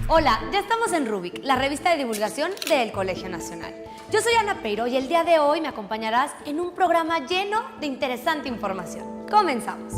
Hola, ya estamos en Rubik, la revista de divulgación del Colegio Nacional. Yo soy Ana Peiro y el día de hoy me acompañarás en un programa lleno de interesante información. Comenzamos.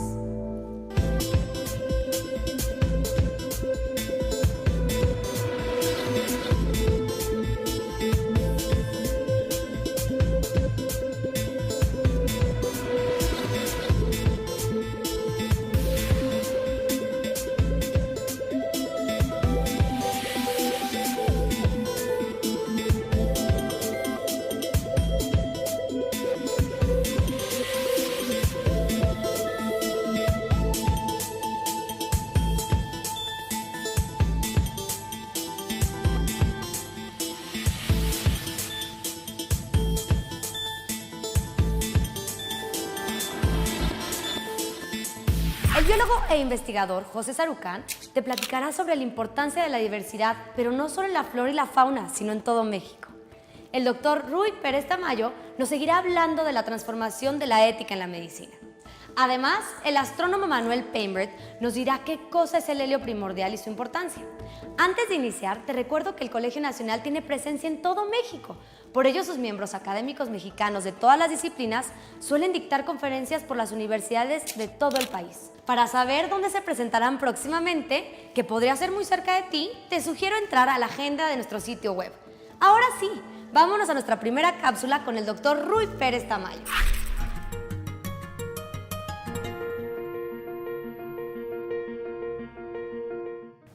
El biólogo e investigador José Sarucán te platicará sobre la importancia de la diversidad, pero no solo en la flora y la fauna, sino en todo México. El doctor Rui Pérez Tamayo nos seguirá hablando de la transformación de la ética en la medicina. Además, el astrónomo Manuel Peimbert nos dirá qué cosa es el helio primordial y su importancia. Antes de iniciar, te recuerdo que el Colegio Nacional tiene presencia en todo México. Por ello, sus miembros académicos mexicanos de todas las disciplinas suelen dictar conferencias por las universidades de todo el país. Para saber dónde se presentarán próximamente, que podría ser muy cerca de ti, te sugiero entrar a la agenda de nuestro sitio web. Ahora sí, vámonos a nuestra primera cápsula con el doctor Rui Pérez Tamayo.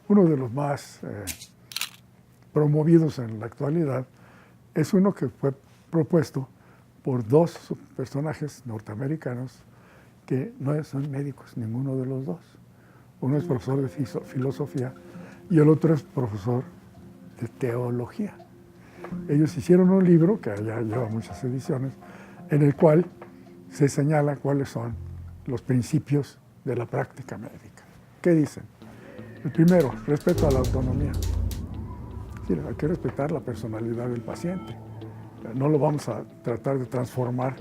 Uno de los más promovidos en la actualidad es uno que fue propuesto por dos personajes norteamericanos que no son médicos, ninguno de los dos. Uno es profesor de filosofía y el otro es profesor de teología. Ellos hicieron un libro, que ya lleva muchas ediciones, en el cual se señala cuáles son los principios de la práctica médica. ¿Qué dicen? El primero, respeto a la autonomía. Sí, hay que respetar la personalidad del paciente. No lo vamos a tratar de transformar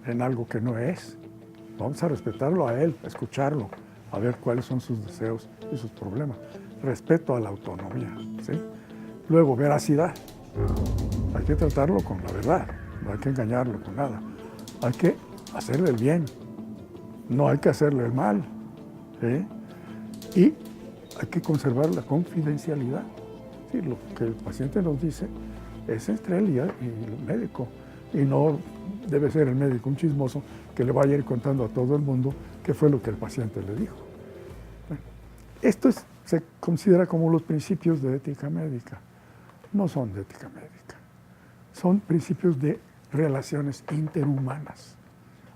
en algo que no es. Vamos a respetarlo a él, a escucharlo, a ver cuáles son sus deseos y sus problemas. Respeto a la autonomía. ¿Sí? Luego, veracidad. Hay que tratarlo con la verdad, no hay que engañarlo con nada. Hay que hacerle el bien, no hay que hacerle el mal. ¿Sí? Y hay que conservar la confidencialidad. Sí, lo que el paciente nos dice es entre él y el médico. Y no debe ser el médico un chismoso que le vaya a ir contando a todo el mundo qué fue lo que el paciente le dijo. Bueno, esto se considera como los principios de ética médica. No son de ética médica. Son principios de relaciones interhumanas.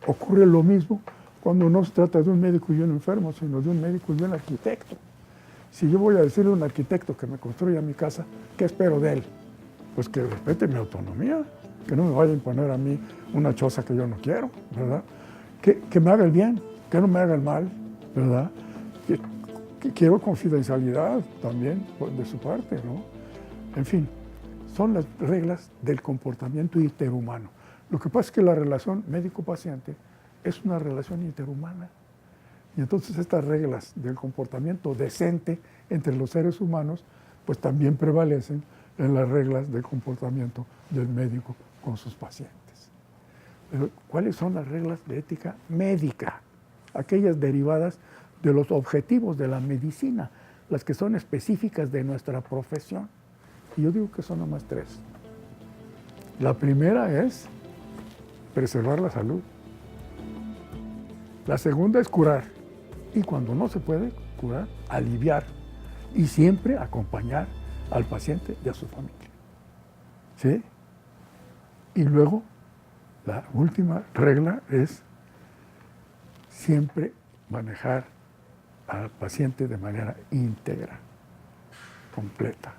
Ocurre lo mismo cuando no se trata de un médico y un enfermo, sino de un médico y un arquitecto. Si yo voy a decirle a un arquitecto que me construya mi casa, ¿qué espero de él? Pues que respete mi autonomía, que no me vaya a imponer a mí una choza que yo no quiero, ¿verdad? Que me haga el bien, que no me haga el mal, ¿verdad? Que quiero confidencialidad también de su parte, ¿no? En fin, son las reglas del comportamiento interhumano. Lo que pasa es que la relación médico-paciente es una relación interhumana. Y entonces estas reglas del comportamiento decente entre los seres humanos, pues también prevalecen en las reglas del comportamiento del médico con sus pacientes. Pero, ¿cuáles son las reglas de ética médica? Aquellas derivadas de los objetivos de la medicina, las que son específicas de nuestra profesión. Y yo digo que son nomás tres. La primera es preservar la salud. La segunda es curar. Y cuando no se puede curar, aliviar. Y siempre acompañar al paciente y a su familia. ¿Sí? Y luego, la última regla es siempre manejar al paciente de manera íntegra, completa.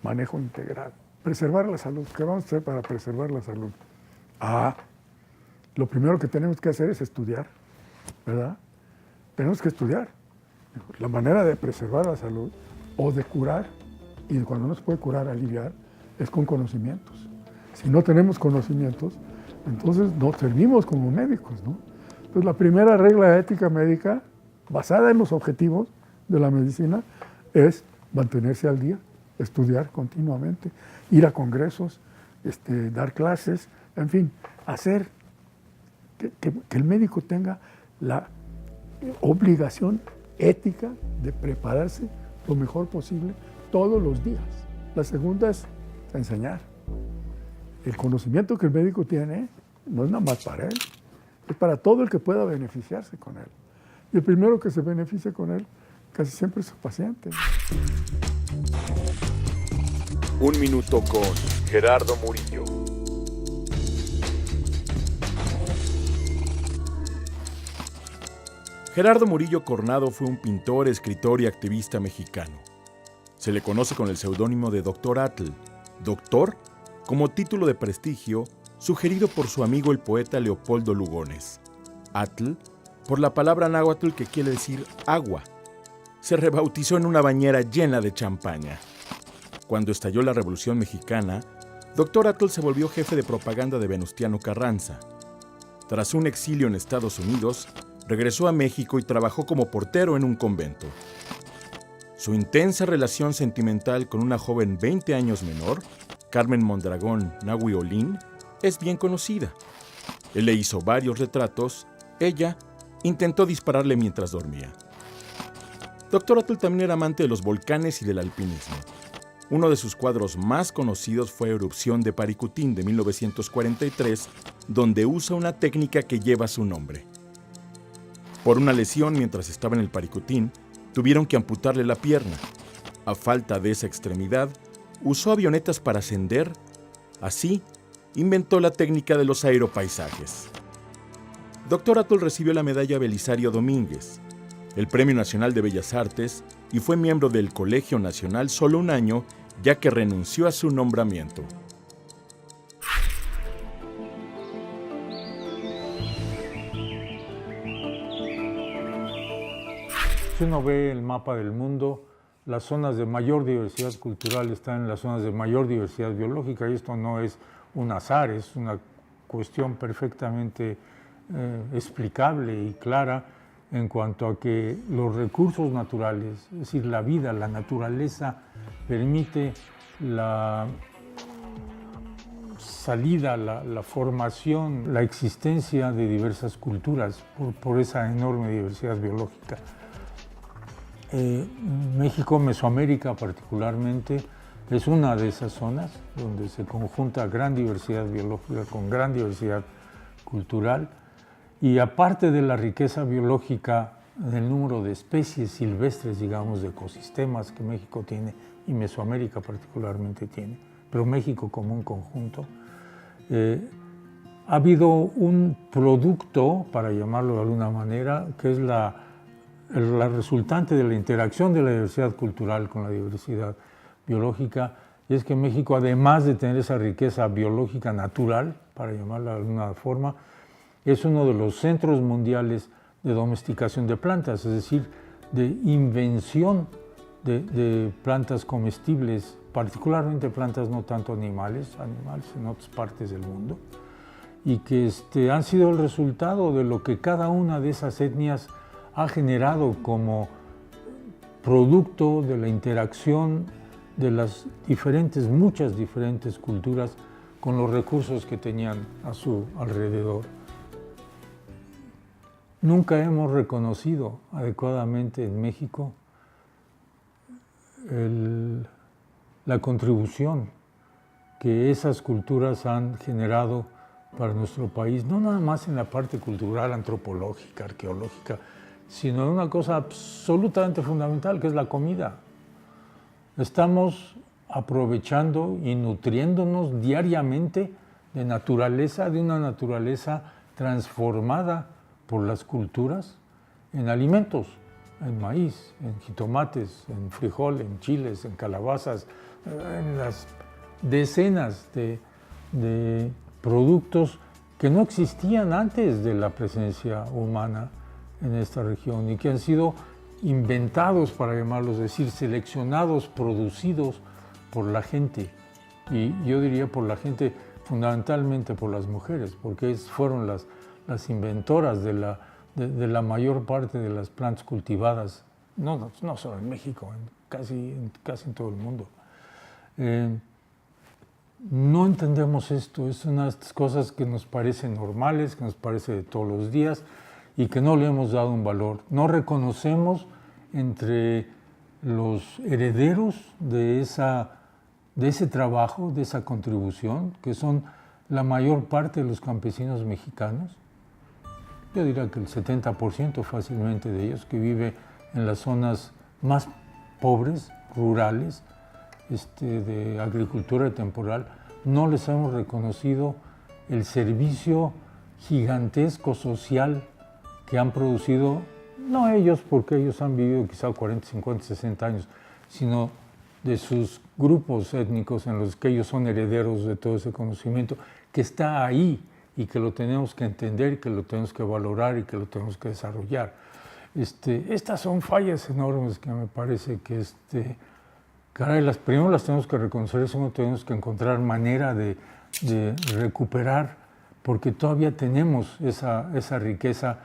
Manejo integral. Preservar la salud. ¿Qué vamos a hacer para preservar la salud? Lo primero que tenemos que hacer es estudiar, ¿verdad? Tenemos que estudiar la manera de preservar la salud o de curar, y cuando no se puede curar, aliviar, es con conocimientos. Si no tenemos conocimientos, entonces no servimos como médicos, ¿no? Entonces la primera regla de ética médica, basada en los objetivos de la medicina, es mantenerse al día, estudiar continuamente, ir a congresos, dar clases, en fin, hacer que el médico tenga la obligación ética de prepararse lo mejor posible todos los días. La segunda es enseñar. El conocimiento que el médico tiene no es nada más para él, es para todo el que pueda beneficiarse con él. Y el primero que se beneficia con él casi siempre es su paciente. Un minuto con Gerardo Murillo. Gerardo Murillo Cornado fue un pintor, escritor y activista mexicano. Se le conoce con el seudónimo de Dr. Atl, doctor como título de prestigio sugerido por su amigo el poeta Leopoldo Lugones. Atl, por la palabra náhuatl que quiere decir agua. Se rebautizó en una bañera llena de champaña. Cuando estalló la Revolución Mexicana, Dr. Atl se volvió jefe de propaganda de Venustiano Carranza. Tras un exilio en Estados Unidos, regresó a México y trabajó como portero en un convento. Su intensa relación sentimental con una joven 20 años menor, Carmen Mondragón Nahui Olin, es bien conocida. Él le hizo varios retratos, ella intentó dispararle mientras dormía. Dr. Atl también era amante de los volcanes y del alpinismo. Uno de sus cuadros más conocidos fue Erupción de Paricutín de 1943, donde usa una técnica que lleva su nombre. Por una lesión mientras estaba en el Paricutín, tuvieron que amputarle la pierna. A falta de esa extremidad, usó avionetas para ascender. Así, inventó la técnica de los aeropaisajes. Dr. Atl recibió la medalla Belisario Domínguez, el Premio Nacional de Bellas Artes, y fue miembro del Colegio Nacional solo un año, ya que renunció a su nombramiento. Si uno ve el mapa del mundo, las zonas de mayor diversidad cultural están en las zonas de mayor diversidad biológica, y esto no es un azar, es una cuestión perfectamente explicable y clara en cuanto a que los recursos naturales, es decir, la vida, la naturaleza, permite la salida, la formación, la existencia de diversas culturas por esa enorme diversidad biológica. México, Mesoamérica particularmente, es una de esas zonas donde se conjunta gran diversidad biológica con gran diversidad cultural, y aparte de la riqueza biológica del número de especies silvestres, digamos, de ecosistemas que México tiene y Mesoamérica particularmente tiene, pero México como un conjunto, ha habido un producto, para llamarlo de alguna manera, que es la resultante de la interacción de la diversidad cultural con la diversidad biológica, y es que México, además de tener esa riqueza biológica natural, para llamarla de alguna forma, es uno de los centros mundiales de domesticación de plantas, es decir, de invención de plantas comestibles, particularmente plantas no tanto animales en otras partes del mundo, y que han sido el resultado de lo que cada una de esas etnias ha generado como producto de la interacción de las muchas diferentes culturas con los recursos que tenían a su alrededor. Nunca hemos reconocido adecuadamente en México la contribución que esas culturas han generado para nuestro país, no nada más en la parte cultural, antropológica, arqueológica, sino en una cosa absolutamente fundamental, que es la comida. Estamos aprovechando y nutriéndonos diariamente de naturaleza, de una naturaleza transformada por las culturas en alimentos, en maíz, en jitomates, en frijol, en chiles, en calabazas, en las decenas de productos que no existían antes de la presencia humana en esta región y que han sido inventados, para llamarlos, es decir, seleccionados, producidos por la gente. Y yo diría por la gente, fundamentalmente por las mujeres, porque fueron las inventoras de la mayor parte de las plantas cultivadas no solo en México, casi en todo el mundo. No entendemos esto, es una de estas cosas que nos parecen normales, que nos parece de todos los días y que no le hemos dado un valor. No reconocemos entre los herederos de ese trabajo, de esa contribución, que son la mayor parte de los campesinos mexicanos. Yo diría que el 70% fácilmente de ellos, que vive en las zonas más pobres, rurales, de agricultura temporal, no les hemos reconocido el servicio gigantesco social que han producido, no ellos, porque ellos han vivido quizá 40, 50, 60 años, sino de sus grupos étnicos en los que ellos son herederos de todo ese conocimiento, que está ahí y que lo tenemos que entender, que lo tenemos que valorar y que lo tenemos que desarrollar. Estas son fallas enormes que me parece que caray, primero las tenemos que reconocer, segundo tenemos que encontrar manera de recuperar, porque todavía tenemos esa riqueza,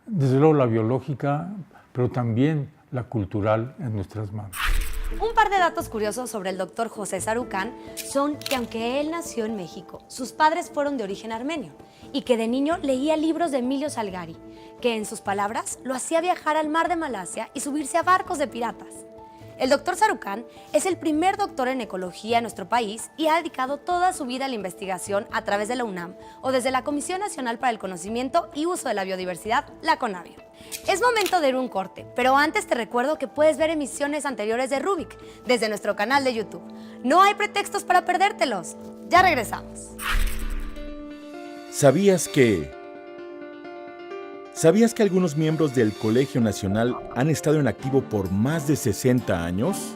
desde luego la biológica, pero también la cultural en nuestras manos. Un par de datos curiosos sobre el doctor José Sarucán son que aunque él nació en México, sus padres fueron de origen armenio y que de niño leía libros de Emilio Salgari, que en sus palabras lo hacía viajar al mar de Malasia y subirse a barcos de piratas. El doctor Sarucán es el primer doctor en ecología en nuestro país y ha dedicado toda su vida a la investigación a través de la UNAM o desde la Comisión Nacional para el Conocimiento y Uso de la Biodiversidad, la CONABIO. Es momento de ir un corte, pero antes te recuerdo que puedes ver emisiones anteriores de Rubik desde nuestro canal de YouTube. No hay pretextos para perdértelos. Ya regresamos. ¿Sabías que algunos miembros del Colegio Nacional han estado en activo por más de 60 años?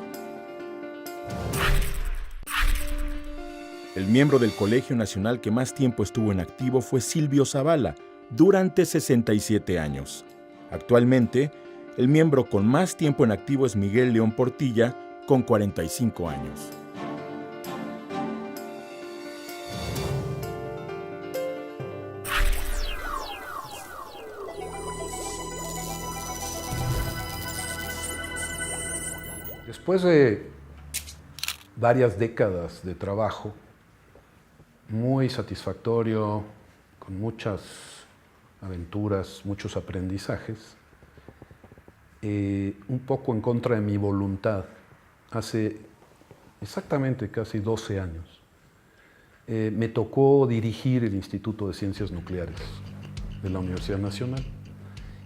El miembro del Colegio Nacional que más tiempo estuvo en activo fue Silvio Zavala, durante 67 años. Actualmente, el miembro con más tiempo en activo es Miguel León Portilla, con 45 años. Después de varias décadas de trabajo, muy satisfactorio, con muchas aventuras, muchos aprendizajes, un poco en contra de mi voluntad, hace exactamente casi 12 años, me tocó dirigir el Instituto de Ciencias Nucleares de la Universidad Nacional.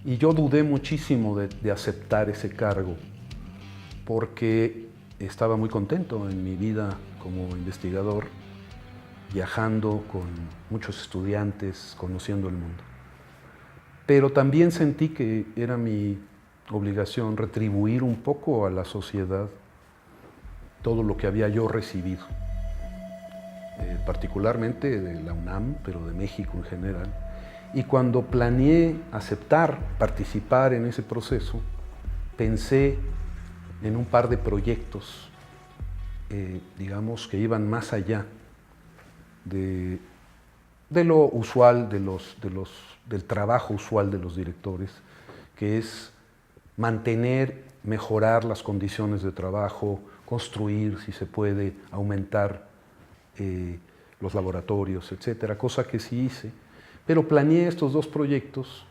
Y yo dudé muchísimo de aceptar ese cargo, porque estaba muy contento en mi vida como investigador, viajando con muchos estudiantes, conociendo el mundo. Pero también sentí que era mi obligación retribuir un poco a la sociedad todo lo que había yo recibido, particularmente de la UNAM, pero de México en general. Y cuando planeé aceptar, participar en ese proceso, pensé en un par de proyectos, digamos, que iban más allá de lo usual, del trabajo usual de los directores, que es mantener, mejorar las condiciones de trabajo, construir, si se puede, aumentar los laboratorios, etcétera, cosa que sí hice. Pero planeé estos dos proyectos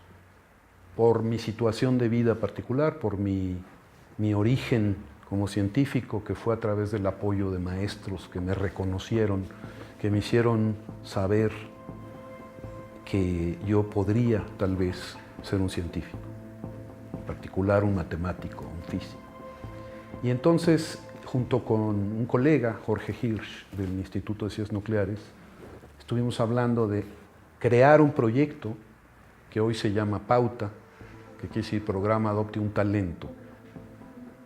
por mi situación de vida particular, por mi origen como científico, que fue a través del apoyo de maestros que me reconocieron, que me hicieron saber que yo podría tal vez ser un científico, en particular un matemático, un físico. Y entonces, junto con un colega, Jorge Hirsch, del Instituto de Ciencias Nucleares, estuvimos hablando de crear un proyecto que hoy se llama Pauta, que quiere decir Programa Adopte un Talento,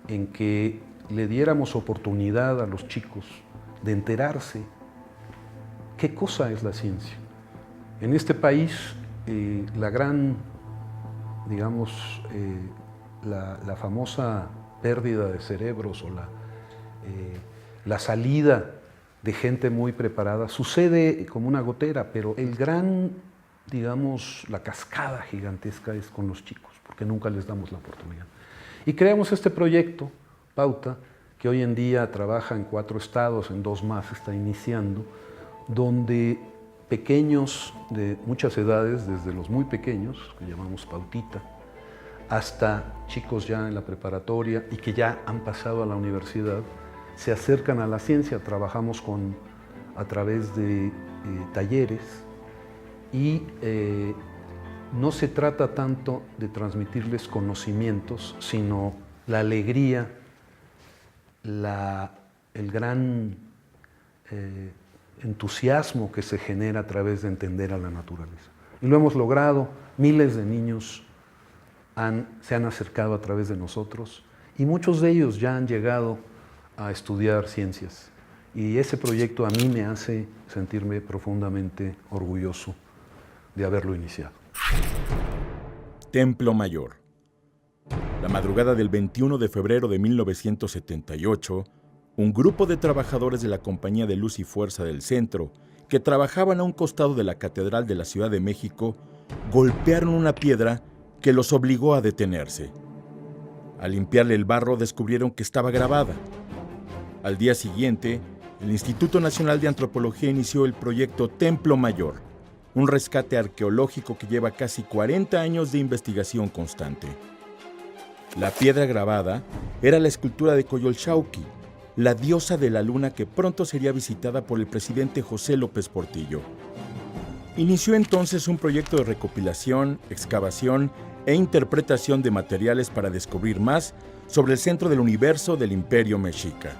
en que le diéramos oportunidad a los chicos de enterarse qué cosa es la ciencia. En este país, la gran, digamos, la famosa pérdida de cerebros o la salida de gente muy preparada sucede como una gotera, pero el gran, digamos, la cascada gigantesca es con los chicos, porque nunca les damos la oportunidad. Y creamos este proyecto, Pauta, que hoy en día trabaja en 4 estados, en 2 más está iniciando, donde pequeños de muchas edades, desde los muy pequeños, que llamamos Pautita, hasta chicos ya en la preparatoria y que ya han pasado a la universidad, se acercan a la ciencia. Trabajamos a través de talleres y no se trata tanto de transmitirles conocimientos, sino la alegría, el gran entusiasmo que se genera a través de entender a la naturaleza. Y lo hemos logrado, miles de niños se han acercado a través de nosotros y muchos de ellos ya han llegado a estudiar ciencias. Y ese proyecto a mí me hace sentirme profundamente orgulloso de haberlo iniciado. Templo Mayor. La madrugada del 21 de febrero de 1978, un grupo de trabajadores de la Compañía de Luz y Fuerza del Centro, que trabajaban a un costado de la Catedral de la Ciudad de México, golpearon una piedra que los obligó a detenerse. Al limpiarle el barro, descubrieron que estaba grabada. Al día siguiente, el Instituto Nacional de Antropología inició el proyecto Templo Mayor, un rescate arqueológico que lleva casi 40 años de investigación constante. La piedra grabada era la escultura de Coyolxauhqui, la diosa de la luna que pronto sería visitada por el presidente José López Portillo. Inició entonces un proyecto de recopilación, excavación e interpretación de materiales para descubrir más sobre el centro del universo del Imperio Mexica.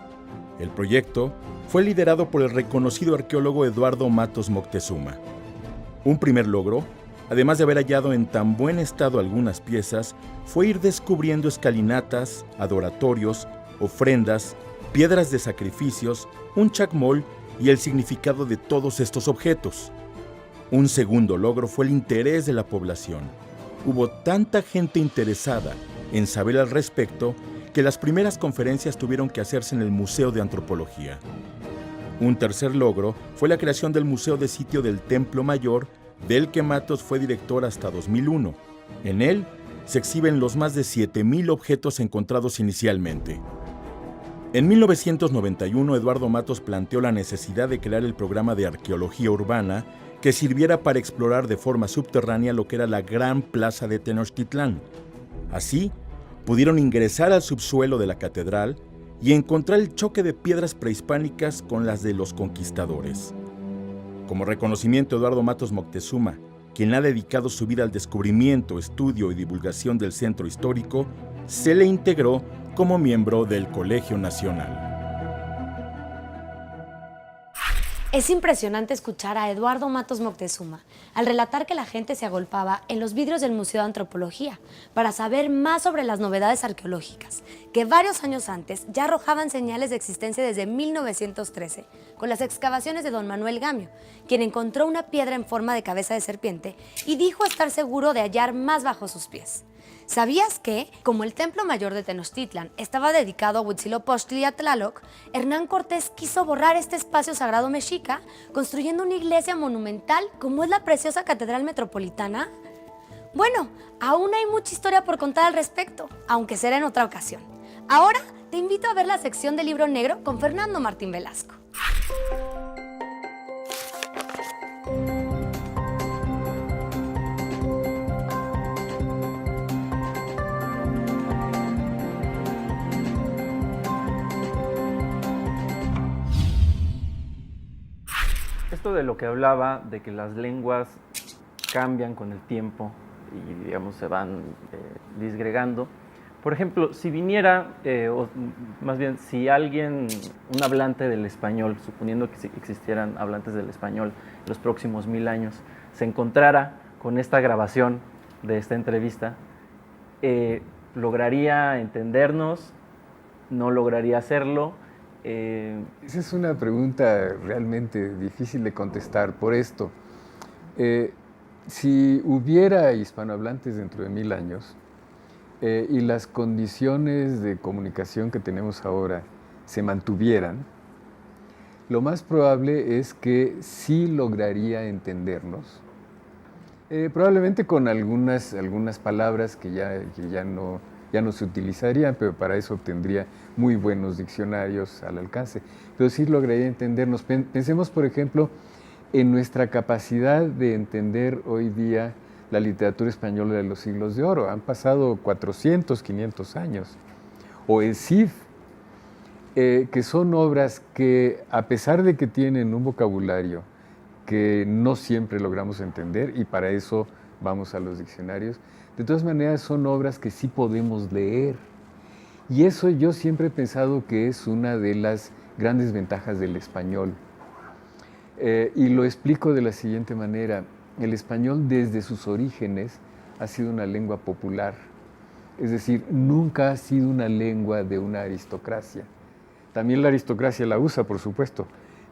El proyecto fue liderado por el reconocido arqueólogo Eduardo Matos Moctezuma. Un primer logro, además de haber hallado en tan buen estado algunas piezas, fue ir descubriendo escalinatas, adoratorios, ofrendas, piedras de sacrificios, un chacmol y el significado de todos estos objetos. Un segundo logro fue el interés de la población. Hubo tanta gente interesada en saber al respecto que las primeras conferencias tuvieron que hacerse en el Museo de Antropología. Un tercer logro fue la creación del Museo de Sitio del Templo Mayor, del que Matos fue director hasta 2001. En él se exhiben los más de 7,000 objetos encontrados inicialmente. En 1991, Eduardo Matos planteó la necesidad de crear el programa de arqueología urbana que sirviera para explorar de forma subterránea lo que era la gran plaza de Tenochtitlán. Así, pudieron ingresar al subsuelo de la catedral y encontrar el choque de piedras prehispánicas con las de los conquistadores. Como reconocimiento a Eduardo Matos Moctezuma, quien ha dedicado su vida al descubrimiento, estudio y divulgación del centro histórico, se le integró como miembro del Colegio Nacional. Es impresionante escuchar a Eduardo Matos Moctezuma al relatar que la gente se agolpaba en los vidrios del Museo de Antropología para saber más sobre las novedades arqueológicas, que varios años antes ya arrojaban señales de existencia desde 1913, con las excavaciones de don Manuel Gamio, quien encontró una piedra en forma de cabeza de serpiente y dijo estar seguro de hallar más bajo sus pies. ¿Sabías que, como el Templo Mayor de Tenochtitlan estaba dedicado a Huitzilopochtli y a Tlaloc, Hernán Cortés quiso borrar este espacio sagrado mexica, construyendo una iglesia monumental como es la preciosa Catedral Metropolitana? Bueno, aún hay mucha historia por contar al respecto, aunque será en otra ocasión. Ahora te invito a ver la sección del Libro Negro con Fernando Martín Velasco. Esto de lo que hablaba, de que las lenguas cambian con el tiempo y, digamos, se van disgregando. Por ejemplo, si viniera, o más bien, si alguien, un hablante del español, suponiendo que existieran hablantes del español en los próximos 1000 años, se encontrara con esta grabación de esta entrevista, ¿lograría entendernos? ¿No lograría hacerlo? Esa es una pregunta realmente difícil de contestar por esto. Si hubiera hispanohablantes dentro de 1000 años y las condiciones de comunicación que tenemos ahora se mantuvieran, lo más probable es que sí lograría entendernos. Probablemente con algunas palabras que ya no ya no se utilizarían, pero para eso obtendría muy buenos diccionarios al alcance. Pero sí lograría entendernos. Pensemos, por ejemplo, en nuestra capacidad de entender hoy día la literatura española de los siglos de oro. Han pasado 400, 500 años. O el Cid, que son obras que, a pesar de que tienen un vocabulario que no siempre logramos entender, y para eso vamos a los diccionarios, de todas maneras son obras que sí podemos leer. Y eso yo siempre he pensado que es una de las grandes ventajas del español. Y lo explico de la siguiente manera. El español desde sus orígenes ha sido una lengua popular. Es decir, nunca ha sido una lengua de una aristocracia. También la aristocracia la usa, por supuesto,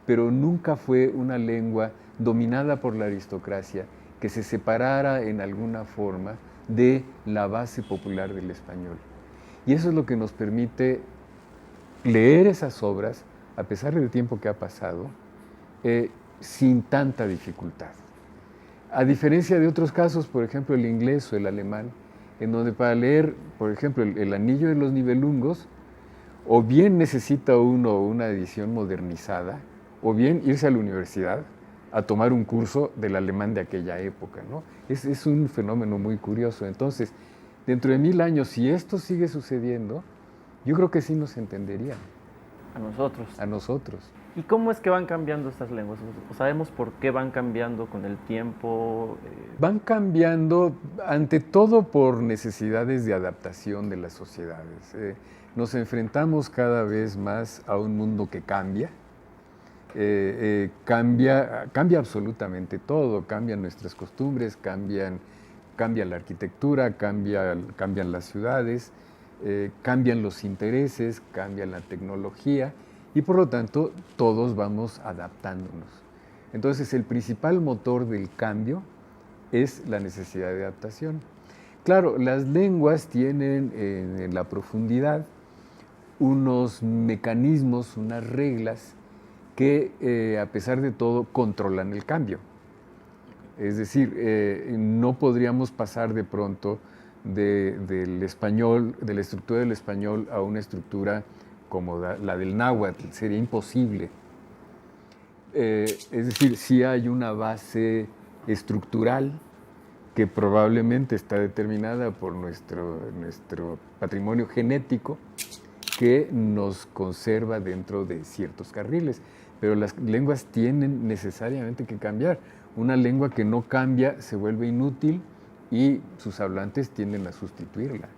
pero nunca fue una lengua dominada por la aristocracia que se separara en alguna forma de la base popular del español. Y eso es lo que nos permite leer esas obras, a pesar del tiempo que ha pasado, sin tanta dificultad. A diferencia de otros casos, por ejemplo, el inglés o el alemán, en donde para leer, por ejemplo, el Anillo de los Nibelungos, o bien necesita uno una edición modernizada, o bien irse a la universidad a tomar un curso del alemán de aquella época, ¿no? Es un fenómeno muy curioso. Entonces, dentro de 1000 años, si esto sigue sucediendo, yo creo que sí nos entenderían. A nosotros. A nosotros. ¿Y cómo es que van cambiando estas lenguas? ¿Sabemos por qué van cambiando con el tiempo? Van cambiando, ante todo, por necesidades de adaptación de las sociedades. Nos enfrentamos cada vez más a un mundo que cambia. Cambia absolutamente todo, cambian nuestras costumbres, cambia la arquitectura, cambian las ciudades, cambian los intereses, cambia la tecnología y por lo tanto todos vamos adaptándonos. Entonces el principal motor del cambio es la necesidad de adaptación. Claro, las lenguas tienen en la profundidad unos mecanismos, unas reglas que a pesar de todo controlan el cambio. Es decir, no podríamos pasar de pronto del español, de la estructura del español a una estructura como la del náhuatl, sería imposible. Es decir, sí hay una base estructural que probablemente está determinada por nuestro patrimonio genético que nos conserva dentro de ciertos carriles, pero las lenguas tienen necesariamente que cambiar. Una lengua que no cambia se vuelve inútil y sus hablantes tienden a sustituirla.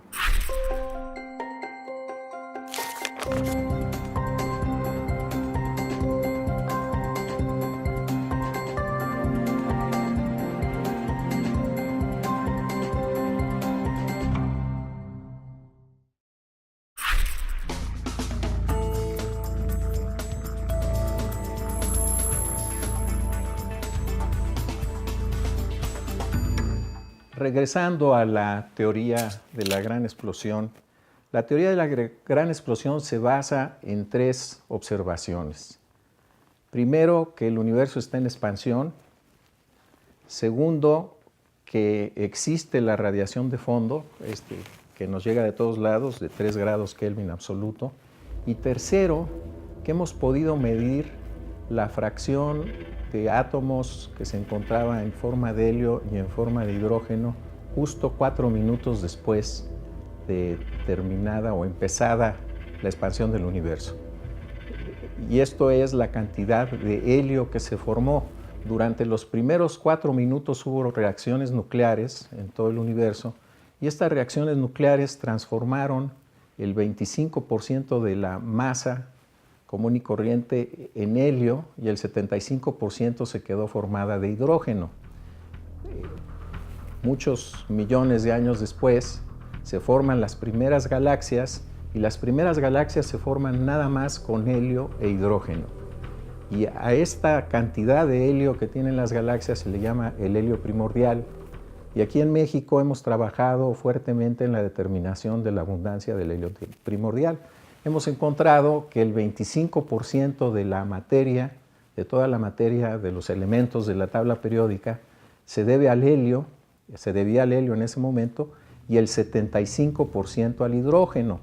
Regresando a la teoría de la gran explosión, la teoría de la gran explosión se basa en 3 observaciones. Primero, que el universo está en expansión. Segundo, que existe la radiación de fondo, que nos llega de todos lados, de 3 grados Kelvin absoluto. Y tercero, que hemos podido medir la fracción de átomos que se encontraba en forma de helio y en forma de hidrógeno justo 4 minutos después de terminada o empezada la expansión del universo. Y esto es la cantidad de helio que se formó. Durante los primeros 4 minutos hubo reacciones nucleares en todo el universo y estas reacciones nucleares transformaron el 25% de la masa común y corriente en helio y el 75% se quedó formada de hidrógeno. Muchos millones de años después se forman las primeras galaxias y las primeras galaxias se forman nada más con helio e hidrógeno. Y a esta cantidad de helio que tienen las galaxias se le llama el helio primordial. Y aquí en México hemos trabajado fuertemente en la determinación de la abundancia del helio primordial. Hemos encontrado que el 25% de la materia, de toda la materia de los elementos de la tabla periódica, se debía al helio en ese momento, y el 75% al hidrógeno.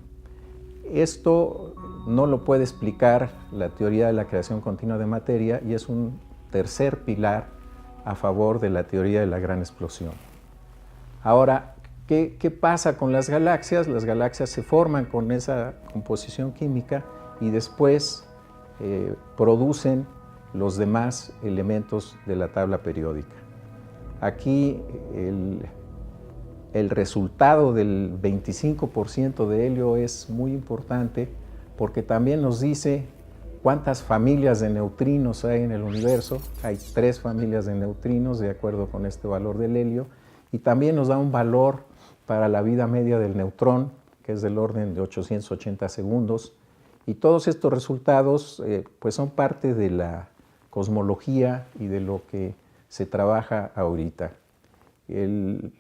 Esto no lo puede explicar la teoría de la creación continua de materia y es un tercer pilar a favor de la teoría de la gran explosión. Ahora, ¿qué pasa con las galaxias? Las galaxias se forman con esa composición química y después producen los demás elementos de la tabla periódica. Aquí el resultado del 25% de helio es muy importante porque también nos dice cuántas familias de neutrinos hay en el universo. Hay 3 familias de neutrinos de acuerdo con este valor del helio y también nos da un valor para la vida media del neutrón, que es del orden de 880 segundos. Y todos estos resultados pues son parte de la cosmología y de lo que se trabaja ahorita. El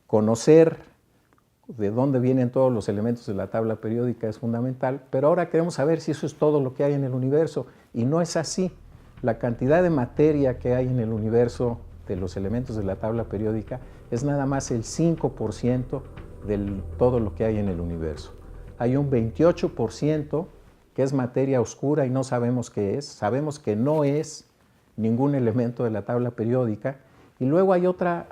conocer de dónde vienen todos los elementos de la tabla periódica es fundamental, pero ahora queremos saber si eso es todo lo que hay en el universo, y no es así. La cantidad de materia que hay en el universo de los elementos de la tabla periódica es nada más el 5% de todo lo que hay en el universo. Hay un 28% que es materia oscura y no sabemos qué es. Sabemos que no es ningún elemento de la tabla periódica. Y luego hay otro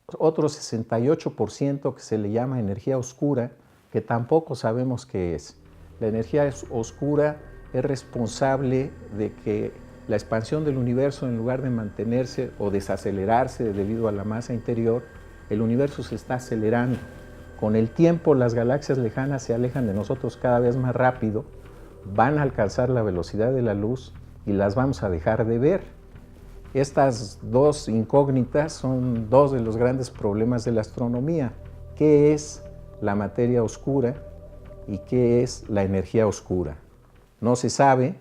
68% que se le llama energía oscura, que tampoco sabemos qué es. La energía oscura es responsable de que la expansión del universo, en lugar de mantenerse o desacelerarse debido a la masa interior, el universo se está acelerando. Con el tiempo, las galaxias lejanas se alejan de nosotros cada vez más rápido, van a alcanzar la velocidad de la luz y las vamos a dejar de ver. Estas dos incógnitas son dos de los grandes problemas de la astronomía. ¿Qué es la materia oscura y qué es la energía oscura? No se sabe,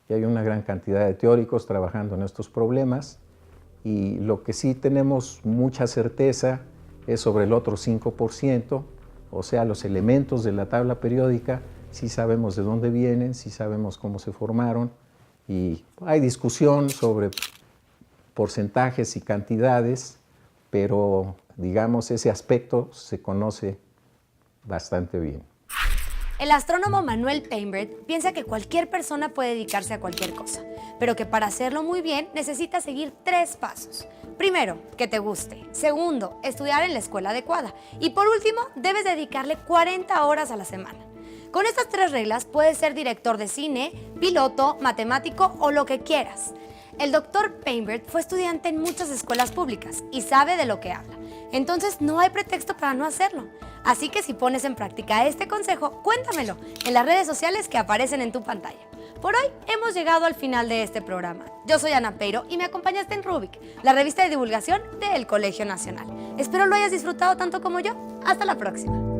y hay una gran cantidad de teóricos trabajando en estos problemas, y lo que sí tenemos mucha certeza es sobre el otro 5%, o sea, los elementos de la tabla periódica. Sí sabemos de dónde vienen, sí sabemos cómo se formaron, y hay discusión sobre porcentajes y cantidades, pero digamos ese aspecto se conoce bastante bien. El astrónomo Manuel Painbert piensa que cualquier persona puede dedicarse a cualquier cosa, pero que para hacerlo muy bien necesita seguir 3 pasos. Primero, que te guste. Segundo, estudiar en la escuela adecuada. Y por último, debes dedicarle 40 horas a la semana. Con estas 3 reglas puedes ser director de cine, piloto, matemático o lo que quieras. El Dr. Painbert fue estudiante en muchas escuelas públicas y sabe de lo que habla. Entonces no hay pretexto para no hacerlo. Así que si pones en práctica este consejo, cuéntamelo en las redes sociales que aparecen en tu pantalla. Por hoy hemos llegado al final de este programa. Yo soy Ana Peiro y me acompañaste en Rubik, la revista de divulgación del Colegio Nacional. Espero lo hayas disfrutado tanto como yo. Hasta la próxima.